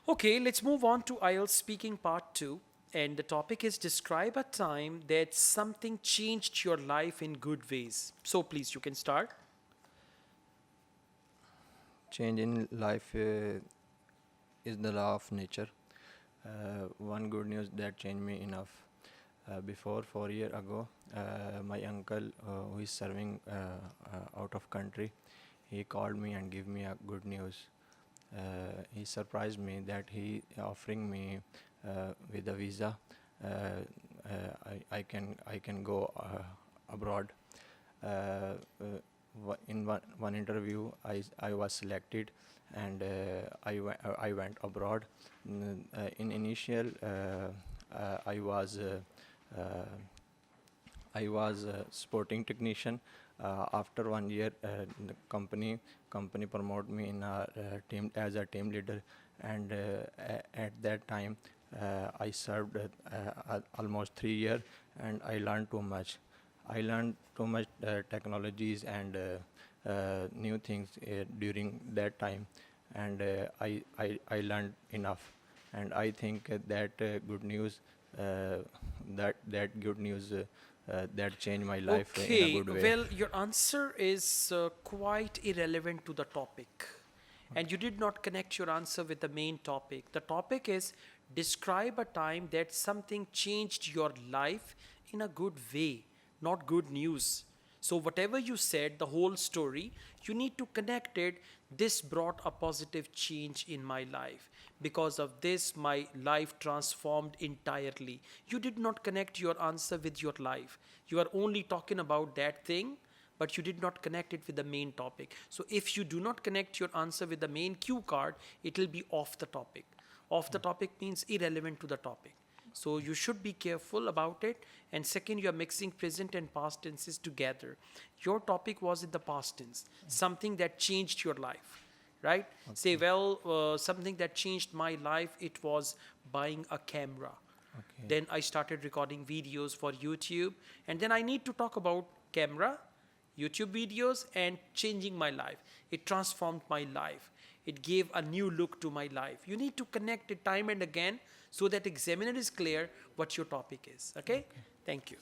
Okay, let's move on to IELTS speaking part 2. And the topic is describe a time that something changed your life in good ways. So please, you can start. Change in life is the law of nature. One good news that changed me enough. Before 4 years ago, my uncle, who is serving out of country, he called me and gave me a good news. He surprised me that he offering me with a visa. Uh, I can go abroad. In one interview, I was selected, and I went abroad. In initial, I was uh, I was a sporting technician. After 1 year, the company promoted me in a team as a team leader, and at that time, I served almost 3 years, and I learned too much. I learned too much technologies and new things during that time, and I learned enough. And I think that good news, that good news that changed my life in a Okay, good way. well, your answer is quite irrelevant to the topic. And you did not connect your answer with the main topic. The topic is describe a time that something changed your life in a good way, not good news. So, whatever you said, the whole story, you need to connect it. This brought a positive change in my life. Because of this, my life transformed entirely. You did not connect your answer with your life. You are only talking about that thing, but you did not connect it with the main topic. So if you do not connect your answer with the main cue card, it will be off the topic. Off the topic means irrelevant to the topic. So you should be careful about it. And second, you are mixing present and past tenses together. Your topic was in the past tense, something that changed your life, right? Say, Okay. well, something that changed my life, it was buying a camera. Okay. Then I started recording videos for YouTube. And then I need to talk about camera, YouTube videos, and changing my life. It transformed my life. It gave a new look to my life. You need to connect it time and again so that examiner is clear what your topic is. Okay? Okay. Thank you.